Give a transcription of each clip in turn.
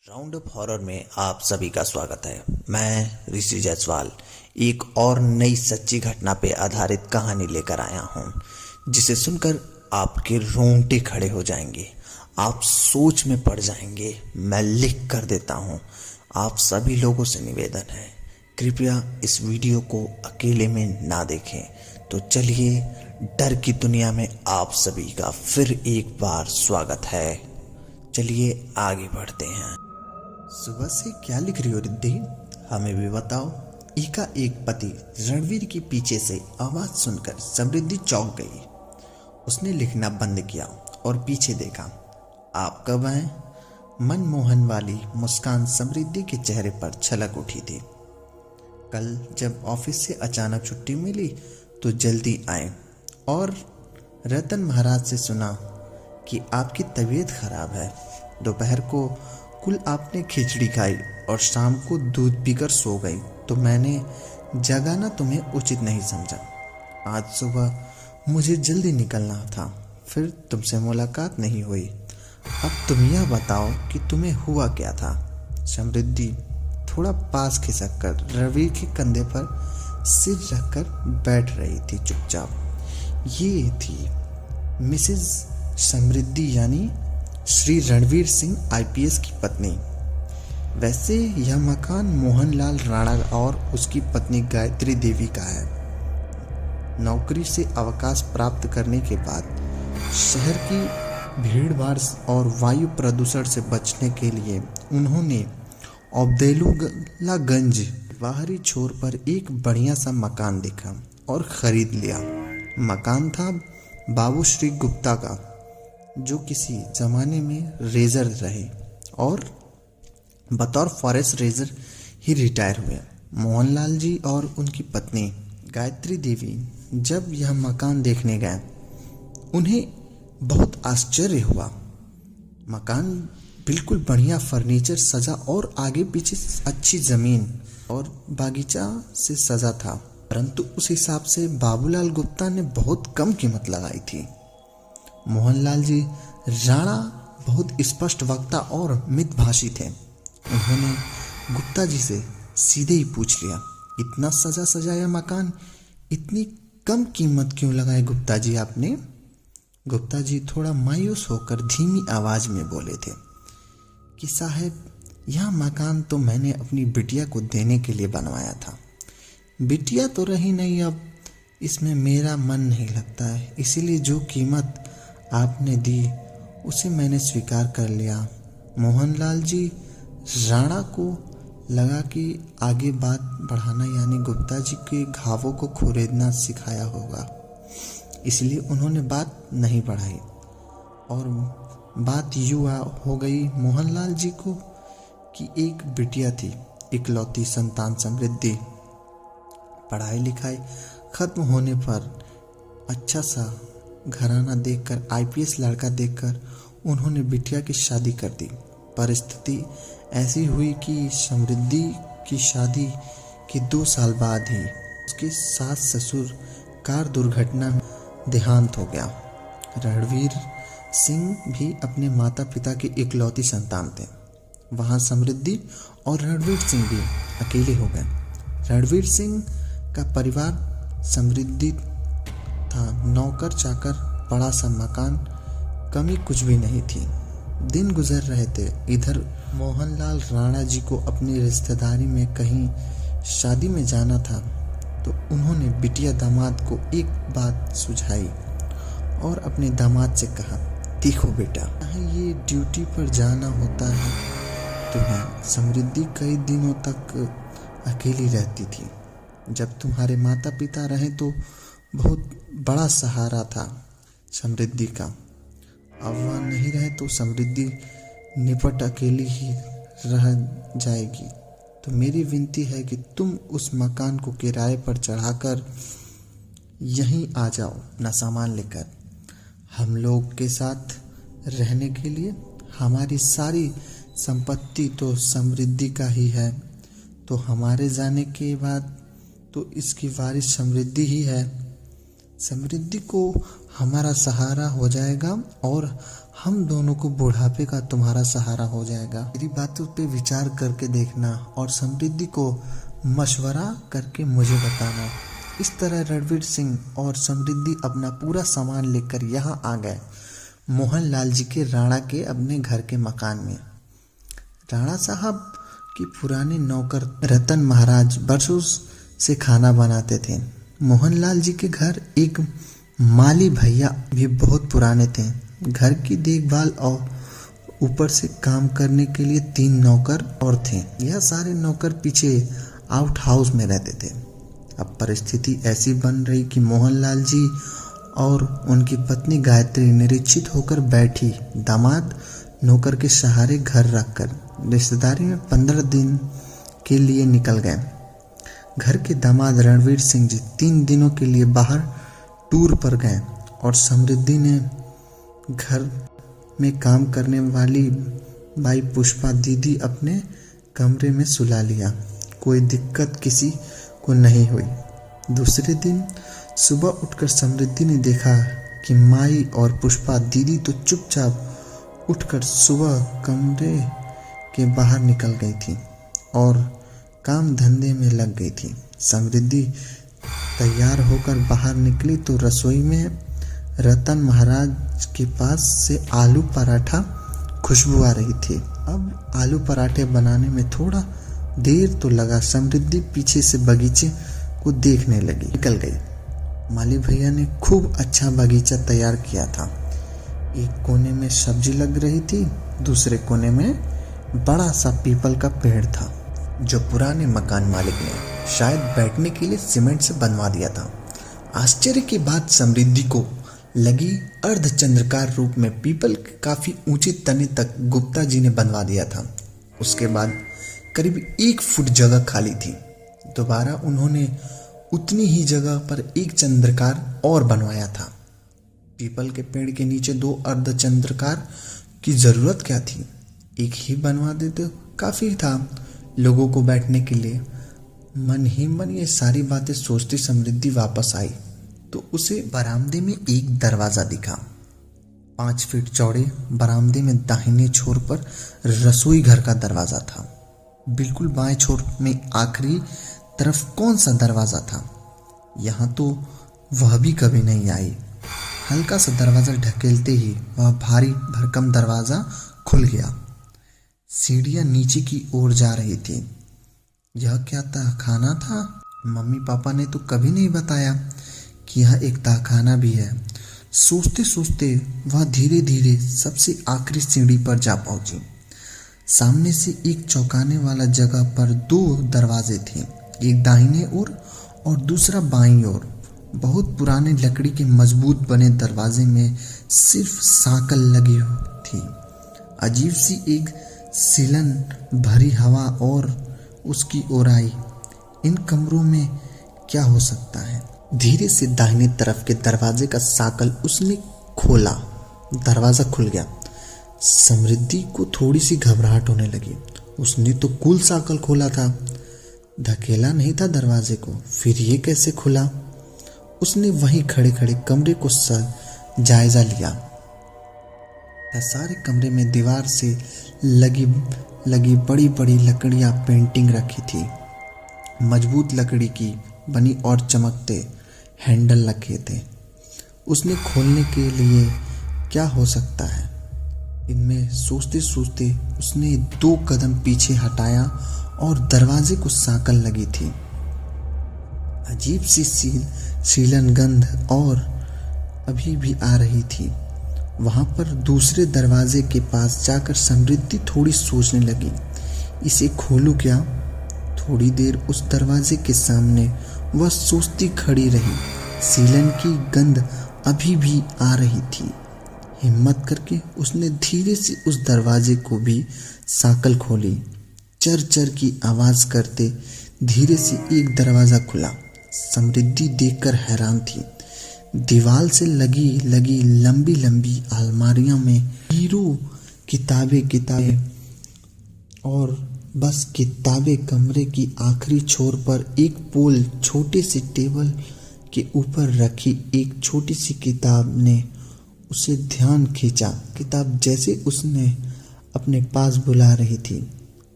Round up horror में आप सभी का स्वागत है। मैं ऋषि जायसवाल एक और नई सच्ची घटना पे आधारित कहानी लेकर आया हूँ, जिसे सुनकर आपके रोंगटे खड़े हो जाएंगे, आप सोच में पड़ जाएंगे। मैं लिख कर देता हूँ। आप सभी लोगों से निवेदन है, कृपया इस वीडियो को अकेले में ना देखें। तो चलिए, डर की दुनिया में आप सभी का फिर एक बार स्वागत है। चलिए आगे बढ़ते हैं। सुबह से क्या लिख रही हो रिद्धि? हमें भी बताओ। का एक पति रणवीर के पीछे से आवाज सुनकर समृद्धि चौंक गई। उसने लिखना बंद किया और पीछे देखा। आप कब आए? मनमोहन वाली मुस्कान समृद्धि के चेहरे पर छलक उठी थी। कल जब ऑफिस से अचानक छुट्टी मिली तो जल्दी आए और रतन महाराज से सुना कि आपकी तबीयत खराब है। दोपहर को कुल आपने खिचड़ी खाई और शाम को दूध पीकर सो गई, तो मैंने जगाना तुम्हें उचित नहीं समझा। आज सुबह मुझे जल्दी निकलना था, फिर तुमसे मुलाकात नहीं हुई। अब तुम यह बताओ कि तुम्हें हुआ क्या था? समृद्धि थोड़ा पास खिसक कर रवि के कंधे पर सिर रखकर बैठ रही थी चुपचाप। ये थी मिसेज समृद्धि, यानी श्री रणवीर सिंह आईपीएस की पत्नी। वैसे यह मकान मोहनलाल राणा और उसकी पत्नी गायत्री देवी का है। नौकरी से अवकाश प्राप्त करने के बाद शहर की भीड़भाड़ और वायु प्रदूषण से बचने के लिए उन्होंने अब्दुल्लागंज बाहरी छोर पर एक बढ़िया सा मकान देखा और खरीद लिया। मकान था बाबू श्री गुप्ता का, जो किसी जमाने में रेजर रहे और बतौर फॉरेस्ट रेजर ही रिटायर हुए। मोहनलाल जी और उनकी पत्नी गायत्री देवी जब यह मकान देखने गए, उन्हें बहुत आश्चर्य हुआ। मकान बिल्कुल बढ़िया फर्नीचर सजा और आगे पीछे अच्छी जमीन और बागीचा से सजा था, परंतु उस हिसाब से बाबूलाल गुप्ता ने बहुत कम कीमत लगाई थी। मोहनलाल जी राणा बहुत स्पष्ट वक्ता और मितभाषी थे। उन्होंने गुप्ता जी से सीधे ही पूछ लिया, इतना सजा सजाया मकान इतनी कम कीमत क्यों लगाए गुप्ता जी आपने? गुप्ता जी थोड़ा मायूस होकर धीमी आवाज में बोले थे कि साहब, यह मकान तो मैंने अपनी बिटिया को देने के लिए बनवाया था। बिटिया तो रही नहीं, अब इसमें मेरा मन नहीं लगता है, इसीलिए जो कीमत आपने दी उसे मैंने स्वीकार कर लिया। मोहनलाल जी राणा को लगा कि आगे बात बढ़ाना यानी गुप्ता जी के घावों को खुरेदना सिखाया होगा, इसलिए उन्होंने बात नहीं बढ़ाई और बात यूँ हो गई मोहनलाल जी को कि एक बिटिया थी, इकलौती संतान समृद्धि। पढ़ाई लिखाई खत्म होने पर अच्छा सा घराना देखकर, आईपीएस लड़का देखकर उन्होंने बिटिया की शादी कर दी। परिस्थिति ऐसी हुई कि समृद्धि की शादी के 2 साल बाद ही उसके सास ससुर कार दुर्घटना में देहांत हो गया। रणवीर सिंह भी अपने माता पिता की इकलौती संतान थे। वहाँ समृद्धि और रणवीर सिंह भी अकेले हो गए। रणवीर सिंह का परिवार समृद्धि था, नौकर चाकर, बड़ा सा मकान, कमी कुछ भी नहीं थी। दिन गुजर रहे थे। इधर मोहनलाल राणा जी को अपनी रिश्तेदारी में कहीं शादी में जाना था, तो उन्होंने बिटिया दामाद को एक बात सुझाई और अपने दामाद से कहा, देखो बेटा, ये ड्यूटी पर जाना होता है तुम्हें। समृद्धि कई दिनों तक अकेली रहती थी। जब तुम्हारे माता पिता रहे तो बहुत बड़ा सहारा था समृद्धि का। अब वह नहीं रहे तो समृद्धि निपट अकेली ही रह जाएगी। तो मेरी विनती है कि तुम उस मकान को किराए पर चढ़ाकर यहीं आ जाओ अपना सामान लेकर। हम लोग के साथ रहने के लिए हमारी सारी संपत्ति तो समृद्धि का ही है, तो हमारे जाने के बाद तो इसकी वारिस समृद्धि ही है। समृद्धि को हमारा सहारा हो जाएगा और हम दोनों को बुढ़ापे का तुम्हारा सहारा हो जाएगा। मेरी बातों पे विचार करके देखना और समृद्धि को मशवरा करके मुझे बताना। इस तरह रणवीर सिंह और समृद्धि अपना पूरा सामान लेकर यहाँ आ गए मोहनलाल जी के राणा के अपने घर के मकान में। राणा साहब के पुराने नौकर रतन महाराज बरसों से खाना बनाते थे। मोहनलाल जी के घर एक माली भैया भी बहुत पुराने थे। घर की देखभाल और ऊपर से काम करने के लिए 3 नौकर और थे। यह सारे नौकर पीछे आउट हाउस में रहते थे। अब परिस्थिति ऐसी बन रही कि मोहनलाल जी और उनकी पत्नी गायत्री निरीक्षित होकर बैठी दामाद नौकर के सहारे घर रखकर रिश्तेदारी में 15 दिन के लिए निकल गए। घर के दामाद रणवीर सिंह जी 3 दिनों के लिए बाहर टूर पर गए और समृद्धि ने घर में काम करने वाली बाई पुष्पा दीदी अपने कमरे में सुला लिया। कोई दिक्कत किसी को नहीं हुई। दूसरे दिन सुबह उठकर समृद्धि ने देखा कि माई और पुष्पा दीदी तो चुपचाप उठकर सुबह कमरे के बाहर निकल गई थी और काम धंधे में लग गई थी। समृद्धि तैयार होकर बाहर निकली तो रसोई में रतन महाराज के पास से आलू पराठा खुशबू आ रही थी। अब आलू पराठे बनाने में थोड़ा देर तो लगा। समृद्धि पीछे से बगीचे को देखने लगी, निकल गई। माली भैया ने खूब अच्छा बगीचा तैयार किया था। एक कोने में सब्जी लग रही थी, दूसरे कोने में बड़ा सा पीपल का पेड़ था जो पुराने मकान मालिक ने शायद बैठने के लिए सीमेंट से बनवा दिया था। आश्चर्य की बात समृद्धि को लगी अर्धचंद्राकार रूप में पीपल के काफी ऊंचे तने तक गुप्ता जी ने बनवा दिया था। उसके बाद करीब 1 फुट जगह खाली थी। दोबारा उन्होंने उतनी ही जगह पर एक चंद्राकार और बनवाया था। पीपल के पेड़ के नीचे 2 अर्धचंद्राकार की जरूरत क्या थी, एक ही बनवा देते काफी था लोगों को बैठने के लिए। मन ही मन ये सारी बातें सोचती समृद्धि वापस आई तो उसे बरामदे में एक दरवाजा दिखा। 5 फीट चौड़े बरामदे में दाहिने छोर पर रसोई घर का दरवाजा था। बिल्कुल बाएं छोर में आखिरी तरफ कौन सा दरवाजा था, यहाँ तो वह भी कभी नहीं आई। हल्का सा दरवाजा ढकेलते ही वह भारी भरकम दरवाजा खुल गया। सीढ़ियां नीचे की ओर जा रही थी। यह क्या तहखाना था? मम्मी पापा ने तो कभी नहीं बताया कि यह एक तहखाना भी है। सोचते सोचते वह धीरे धीरे सबसे आखिरी सीढ़ी पर जा पहुंची। सामने से एक चौंकाने वाला जगह पर 2 दरवाजे थे, एक दाहिने ओर और दूसरा बाईं ओर। बहुत पुराने लकड़ी के मजबूत बने दरवाजे में सिर्फ सांकल लगी थी। अजीब सी एक सीलन भरी हवा और उसकी ओर आई। इन कमरों में क्या हो सकता है? धीरे से दाहिने तरफ के दरवाजे का सांकल उसने खोला। दरवाजा खुल गया। समृद्धि को थोड़ी सी घबराहट होने लगी। उसने तो कुल सांकल खोला था, धकेला नहीं था दरवाजे को, फिर ये कैसे खुला? उसने वहीं खड़े खड़े कमरे को जायजा लिया। सारे कमरे में दीवार से लगी बड़ी बड़ी लकड़ियां पेंटिंग रखी थी। मजबूत लकड़ी की बनी और चमकते हैंडल रखे थे। उसने खोलने के लिए क्या हो सकता है, इनमें सोचते सोचते उसने 2 कदम पीछे हटाया और दरवाजे को सांकल लगी थी। अजीब सी सीलन गंध और अभी भी आ रही थी। वहां पर दूसरे दरवाजे के पास जाकर समृद्धि थोड़ी सोचने लगी, इसे खोलूं क्या? थोड़ी देर उस दरवाजे के सामने वह सोचती खड़ी रही। सीलन की गंध अभी भी आ रही थी। हिम्मत करके उसने धीरे से उस दरवाजे को भी सांकल खोली। चर चर की आवाज करते धीरे से एक दरवाजा खुला। समृद्धि देखकर हैरान थी। दीवार से लगी लंबी लंबी अलमारियों में हीरो किताबें और बस किताबें। कमरे की आखिरी छोर पर एक पोल छोटे से टेबल के ऊपर रखी एक छोटी सी किताब ने उसे ध्यान खींचा। किताब जैसे उसने अपने पास बुला रही थी,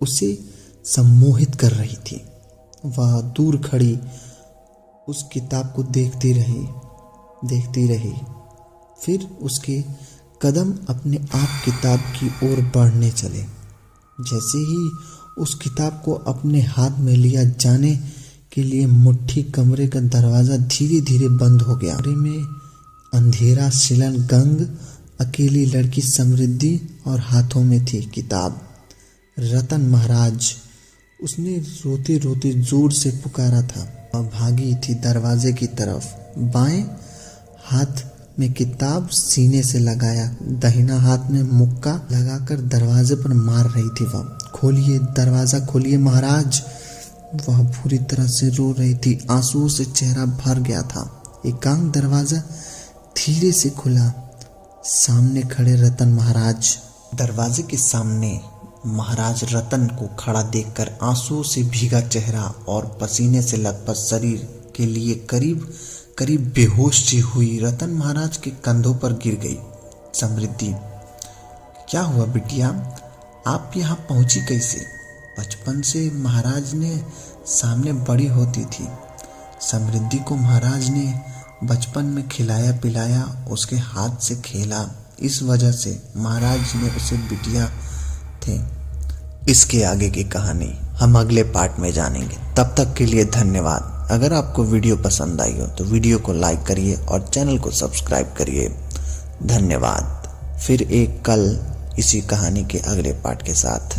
उसे सम्मोहित कर रही थी। वह दूर खड़ी उस किताब को देखती रही। फिर उसके कदम अपने आप किताब की ओर बढ़ने चले। जैसे ही उस किताब को अपने हाथ में लिया जाने के लिए मुट्ठी, कमरे का दरवाजा धीरे धीरे बंद हो गया। कमरे में अंधेरा, शिलन गंग, अकेली लड़की समृद्धि और हाथों में थी किताब। रतन महाराज, उसने रोते रोते जोर से पुकारा था। वह भागी थी दरवाजे की तरफ। बाएं हाथ में किताब सीने से लगाया, दाहिना हाथ में मुक्का लगाकर दरवाजे पर मार रही थी वह। खोलिए, दरवाजा खोलिए महाराज। वह बुरी तरह से रो रही थी, आंसुओं से चेहरा भर गया था। एकांत दरवाजा धीरे से खुला। सामने खड़े रतन महाराज। दरवाजे के सामने महाराज रतन को खड़ा देखकर आंसुओं से भीगा चेहरा और पसीने से लथपथ शरीर के लिए करीब करीब बेहोश सी हुई रतन महाराज के कंधों पर गिर गई। समृद्धि, क्या हुआ बिटिया, आप यहाँ पहुंची कैसे? बचपन से महाराज ने सामने बड़ी होती थी। समृद्धि को महाराज ने बचपन में खिलाया पिलाया, उसके हाथ से खेला, इस वजह से महाराज ने उसे बिटिया थे। इसके आगे की कहानी हम अगले पार्ट में जानेंगे। तब तक के लिए धन्यवाद। अगर आपको वीडियो पसंद आई हो तो वीडियो को लाइक करिए और चैनल को सब्सक्राइब करिए। धन्यवाद। फिर एक कल इसी कहानी के अगले पार्ट के साथ।